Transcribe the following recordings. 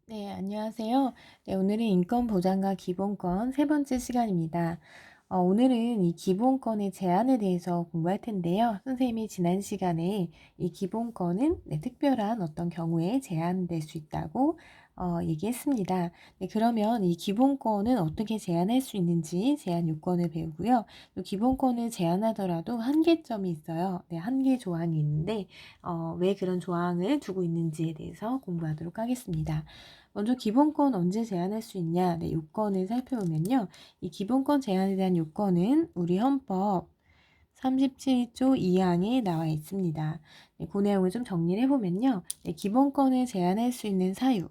네, 안녕하세요. 네, 오늘은 인권보장과 기본권 세 번째 시간입니다. 오늘은 이 기본권의 제한에 대해서 공부할 텐데요. 선생님이 지난 시간에 이 기본권은 특별한 어떤 경우에 제한될 수 있다고 얘기했습니다. 네, 그러면 이 기본권은 어떻게 제한할 수 있는지 제한 요건을 배우고요. 또 기본권을 제한하더라도 한계점이 있어요. 네, 한계 조항이 있는데 왜 그런 조항을 두고 있는지에 대해서 공부하도록 하겠습니다. 먼저 기본권 언제 제한할 수 있냐? 네, 요건을 살펴보면요. 이 기본권 제한에 대한 요건은 우리 헌법 37조 2항에 나와 있습니다. 네, 그 내용을 좀 정리를 해보면요. 네, 기본권을 제한할 수 있는 사유.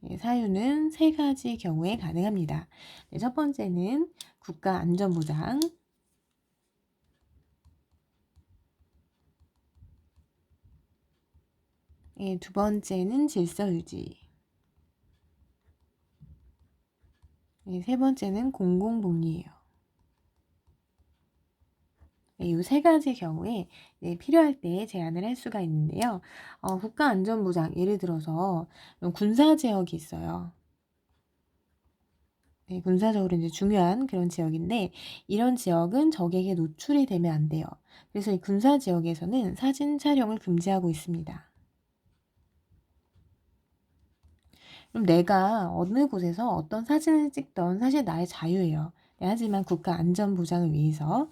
네, 사유는 세 가지 경우에 가능합니다. 네, 첫 번째는 국가 안전보장. 네, 두 번째는 질서유지. 네, 세 번째는 공공복리예요. 네, 이 세 가지 경우에 필요할 때 제한을 할 수가 있는데요. 국가안전보장, 예를 들어서 군사지역이 있어요. 네, 군사적으로 이제 중요한 그런 지역인데 이런 지역은 적에게 노출이 되면 안 돼요. 그래서 이 군사지역에서는 사진 촬영을 금지하고 있습니다. 그럼 내가 어느 곳에서 어떤 사진을 찍던 사실 나의 자유예요. 네, 하지만 국가 안전 보장을 위해서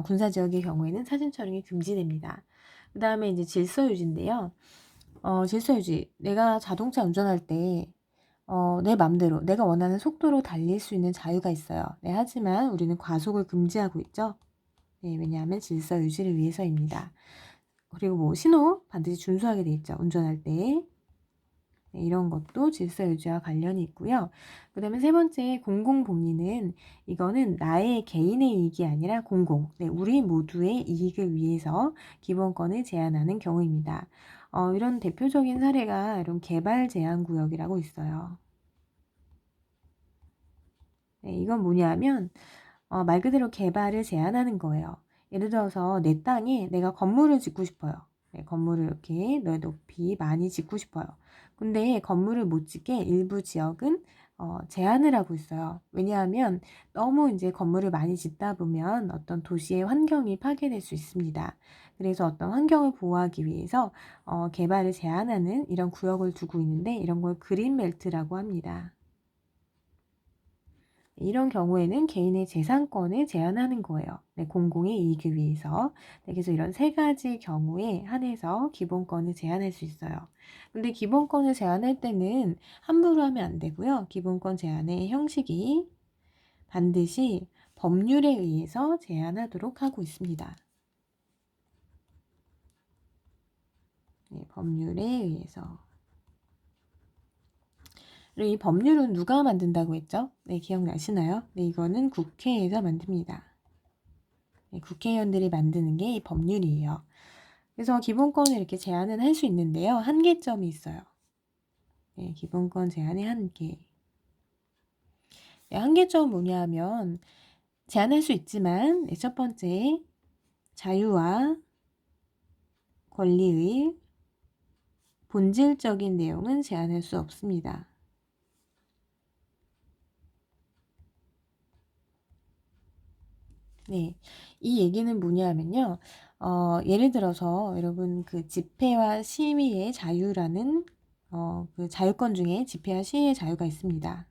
군사 지역의 경우에는 사진 촬영이 금지됩니다. 그 다음에 이제 질서 유지인데요. 질서 유지. 내가 자동차 운전할 때 내 맘대로 내가 원하는 속도로 달릴 수 있는 자유가 있어요. 네, 하지만 우리는 과속을 금지하고 있죠. 네, 왜냐하면 질서 유지를 위해서입니다. 그리고 뭐 신호 반드시 준수하게 돼 있죠. 운전할 때. 네, 이런 것도 질서 유지와 관련이 있고요. 그 다음에 세 번째 공공복리는 이거는 나의 개인의 이익이 아니라 공공, 네, 우리 모두의 이익을 위해서 기본권을 제한하는 경우입니다. 이런 대표적인 사례가 이런 개발 제한 구역이라고 있어요. 네, 이건 뭐냐면 말 그대로 개발을 제한하는 거예요. 예를 들어서 내 땅에 내가 건물을 짓고 싶어요. 네, 건물을 이렇게 높이 많이 짓고 싶어요. 근데 건물을 못 짓게 일부 지역은 제한을 하고 있어요. 왜냐하면 너무 이제 건물을 많이 짓다 보면 어떤 도시의 환경이 파괴될 수 있습니다. 그래서 어떤 환경을 보호하기 위해서 개발을 제한하는 이런 구역을 두고 있는데 이런 걸 그린벨트라고 합니다. 이런 경우에는 개인의 재산권을 제한하는 거예요. 네, 공공의 이익을 위해서. 네, 그래서 이런 세 가지 경우에 한해서 기본권을 제한할 수 있어요. 근데 기본권을 제한할 때는 함부로 하면 안 되고요. 기본권 제한의 형식이 반드시 법률에 의해서 제한하도록 하고 있습니다. 네, 법률에 의해서. 그리고 이 법률은 누가 만든다고 했죠? 네, 기억나시나요? 네, 이거는 국회에서 만듭니다. 네, 국회의원들이 만드는 게 법률이에요. 그래서 기본권을 이렇게 제한은 할 수 있는데요. 한계점이 있어요. 네, 기본권 제한의 한계. 네, 한계점은 뭐냐 하면 제한할 수 있지만 첫 번째 자유와 권리의 본질적인 내용은 제한할 수 없습니다. 네, 이 얘기는 뭐냐 하면요. 예를 들어서 여러분 그 집회와 시위의 자유라는 그 자유권 중에 집회와 시위의 자유가 있습니다.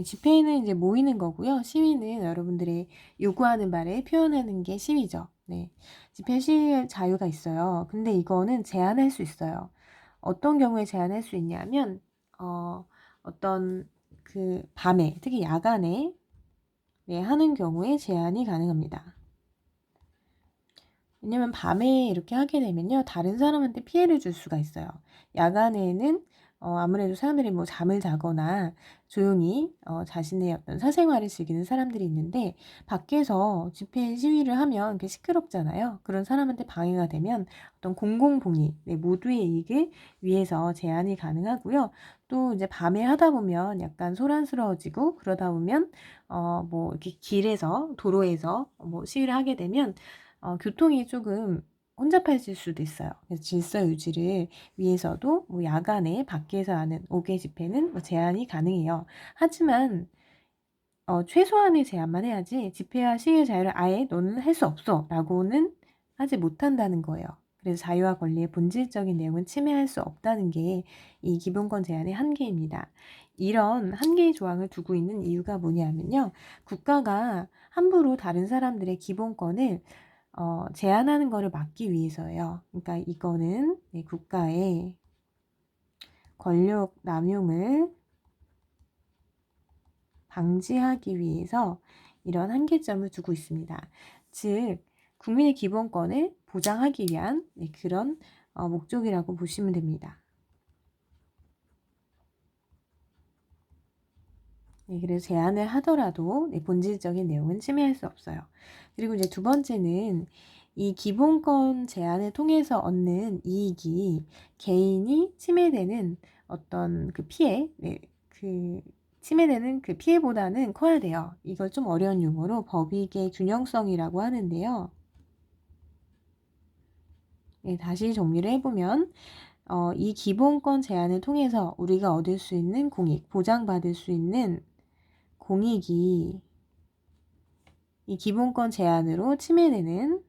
집회는 이제 모이는 거고요. 시위는 여러분들의 요구하는 바를 표현하는 게 시위죠. 네. 집회 시위의 자유가 있어요. 근데 이거는 제한할 수 있어요. 어떤 경우에 제한할 수 있냐면 어떤 그 밤에 특히 야간에 하는 경우에 제한이 가능합니다. 왜냐면 밤에 이렇게 하게 되면요. 다른 사람한테 피해를 줄 수가 있어요. 야간에는 아무래도 사람들이 뭐 잠을 자거나 조용히 자신의 어떤 사생활을 즐기는 사람들이 있는데 밖에서 집회 시위를 하면 그게 시끄럽잖아요. 그런 사람한테 방해가 되면 어떤 공공복리, 네, 모두의 이익을 위해서 제한이 가능하고요. 또 이제 밤에 하다 보면 약간 소란스러워지고 그러다 보면 뭐 이렇게 길에서 도로에서 뭐 시위를 하게 되면 교통이 조금 혼잡해질 수도 있어요. 그래서 질서 유지를 위해서도 뭐 야간에 밖에서 하는 5개 집회는 뭐 제한이 가능해요. 하지만 최소한의 제한만 해야지 집회와 시위의 자유를 아예 "너는 할 수 없어." 라고는 하지 못한다는 거예요. 그래서 자유와 권리의 본질적인 내용은 침해할 수 없다는 게 이 기본권 제한의 한계입니다. 이런 한계의 조항을 두고 있는 이유가 뭐냐면요. 국가가 함부로 다른 사람들의 기본권을 제한하는 거를 막기 위해서예요. 그러니까 이거는 국가의 권력 남용을 방지하기 위해서 이런 한계점을 두고 있습니다. 즉 국민의 기본권을 보장하기 위한 그런 목적이라고 보시면 됩니다. 그래서 제한을 하더라도 본질적인 내용은 침해할 수 없어요. 그리고 이제 두 번째는 이 기본권 제한을 통해서 얻는 이익이 개인이 침해되는 어떤 그 피해, 그 침해되는 그 피해보다는 커야 돼요. 이걸 좀 어려운 용어로 법익의 균형성이라고 하는데요. 다시 정리를 해보면 이 기본권 제한을 통해서 우리가 얻을 수 있는 공익, 보장받을 수 있는 공익이 이 기본권 제한으로 침해되는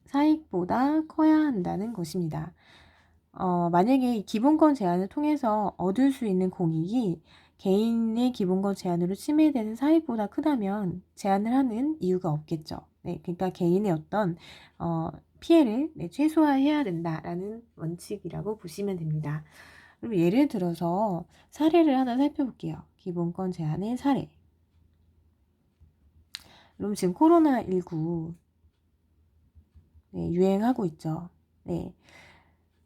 사익보다 커야 한다는 것입니다. 만약에 이 기본권 제한을 통해서 얻을 수 있는 공익이 개인의 기본권 제한으로 침해되는 사익보다 크다면 제한을 하는 이유가 없겠죠. 그러니까 개인의 어떤 피해를 최소화해야 된다라는 원칙이라고 보시면 됩니다. 그럼 예를 들어서 사례를 하나 살펴볼게요. 기본권 제한의 사례. 그럼 지금 코로나19 유행하고 있죠.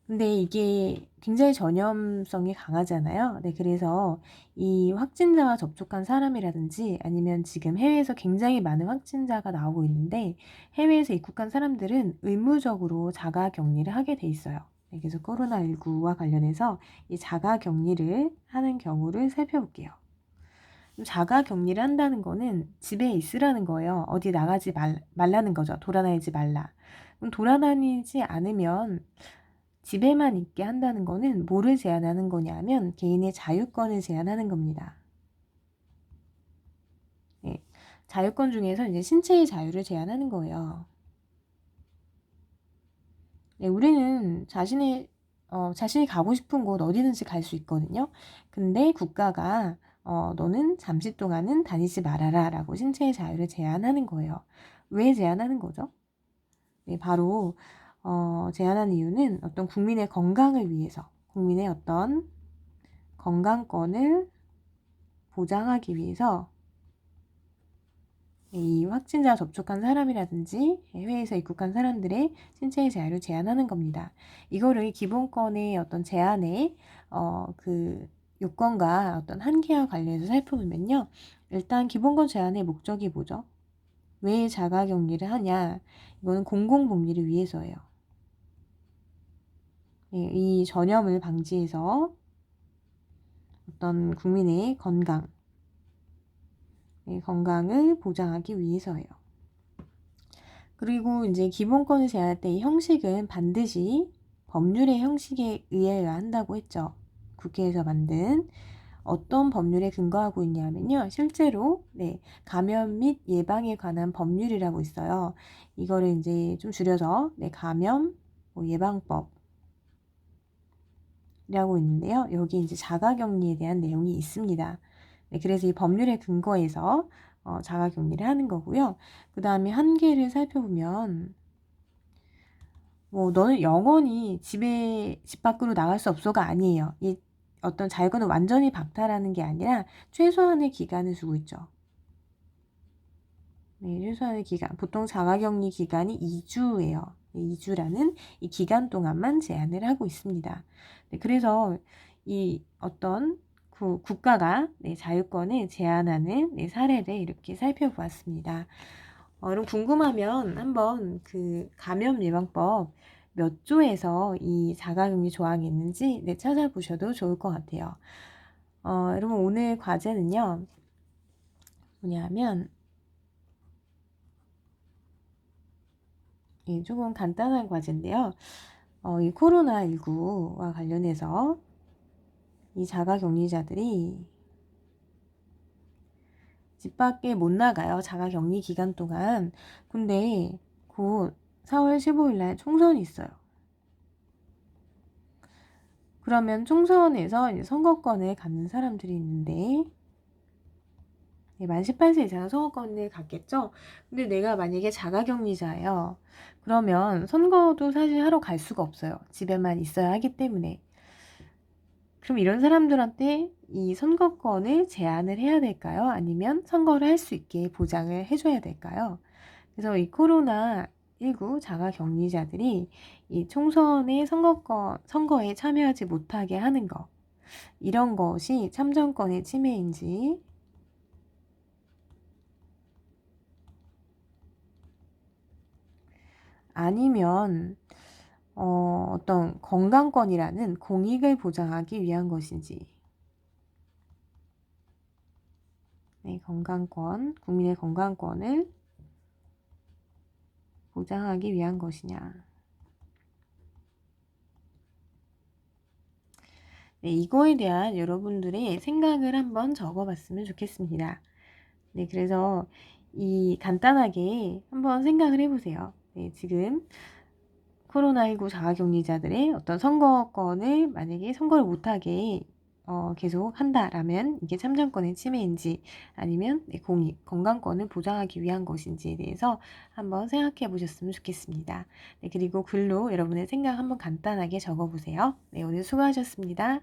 근데 이게 굉장히 전염성이 강하잖아요. 그래서 이 확진자와 접촉한 사람이라든지 아니면 지금 해외에서 굉장히 많은 확진자가 나오고 있는데 해외에서 입국한 사람들은 의무적으로 자가 격리를 하게 돼 있어요. 그래서 코로나19와 관련해서 이 자가 격리를 하는 경우를 살펴볼게요. 자가 격리를 한다는 거는 집에 있으라는 거예요. 어디 나가지 말라는 거죠. 돌아다니지 말라. 그럼 돌아다니지 않으면 집에만 있게 한다는 거는 뭐를 제한하는 거냐면 개인의 자유권을 제한하는 겁니다. 자유권 중에서 이제 신체의 자유를 제한하는 거예요. 우리는 자신이 가고 싶은 곳 어디든지 갈 수 있거든요. 근데 국가가 너는 잠시 동안은 다니지 말아라 라고 신체의 자유를 제한하는 거예요. 왜 제한하는 거죠? 바로 제한하는 이유는 어떤 국민의 건강을 위해서 국민의 어떤 건강권을 보장하기 위해서 이 확진자 접촉한 사람이라든지 해외에서 입국한 사람들의 신체의 자유를 제한하는 겁니다. 이거를 기본권의 어떤 제한의 그 요건과 어떤 한계와 관련해서 살펴보면요. 일단 기본권 제한의 목적이 뭐죠? 왜 자가격리를 하냐? 이거는 공공복리를 위해서예요. 이 전염을 방지해서 어떤 국민의 건강을 보장하기 위해서예요. 그리고 이제 기본권을 제한할 때 이 형식은 반드시 법률의 형식에 의해야 한다고 했죠. 국회에서 만든 어떤 법률에 근거하고 있냐면요. 실제로 감염 및 예방에 관한 법률이라고 있어요. 이거를 이제 좀 줄여서 감염 예방법이라고 있는데요. 여기 이제 자가격리에 대한 내용이 있습니다. 그래서 이 법률에 근거해서 자가격리를 하는 거고요. 그 다음에 한계를 살펴보면 너는 영원히 집 밖으로 나갈 수 없어가 아니에요. 이 어떤 자유권을 완전히 박탈하는 게 아니라 최소한의 기간을 주고 있죠. 최소한의 기간. 보통 자가격리 기간이 2주예요. 2주라는 이 기간 동안만 제한을 하고 있습니다. 그래서 이 어떤 국가가 자유권을 제한하는 사례를 이렇게 살펴보았습니다. 여러분 궁금하면 한번 그 감염 예방법 몇 조에서 이 자가격리 조항이 있는지 찾아보셔도 좋을 것 같아요. 여러분 오늘 과제는요. 뭐냐면 예, 조금 간단한 과제인데요. 이 코로나19와 관련해서 이 자가격리자들이 집 밖에 못 나가요. 자가격리 기간 동안. 근데 곧 4월 15일 날 총선이 있어요. 그러면 총선에서 이제 선거권을 갖는 사람들이 있는데, 네, 만 18세 이상은 선거권을 갖겠죠? 근데 내가 만약에 자가격리자예요. 그러면 선거도 사실 하러 갈 수가 없어요. 집에만 있어야 하기 때문에. 그럼 이런 사람들한테 이 선거권을 제한을 해야 될까요? 아니면 선거를 할 수 있게 보장을 해줘야 될까요? 그래서 이 코로나19 자가격리자들이 이 총선의 선거에 참여하지 못하게 하는 것, 이런 것이 참정권의 침해인지, 아니면 어떤 건강권이라는 공익을 보장하기 위한 것인지. 네, 건강권, 국민의 건강권을 보장하기 위한 것이냐. 네, 이거에 대한 여러분들의 생각을 한번 적어봤으면 좋겠습니다. 네, 그래서 간단하게 한번 생각을 해보세요. 네, 지금 코로나19 자가격리자들의 어떤 선거권을 만약에 선거를 못하게 계속 한다라면 이게 참정권의 침해인지 아니면 공익, 건강권을 보장하기 위한 것인지에 대해서 한번 생각해 보셨으면 좋겠습니다. 네, 그리고 글로 여러분의 생각 한번 간단하게 적어보세요. 네, 오늘 수고하셨습니다.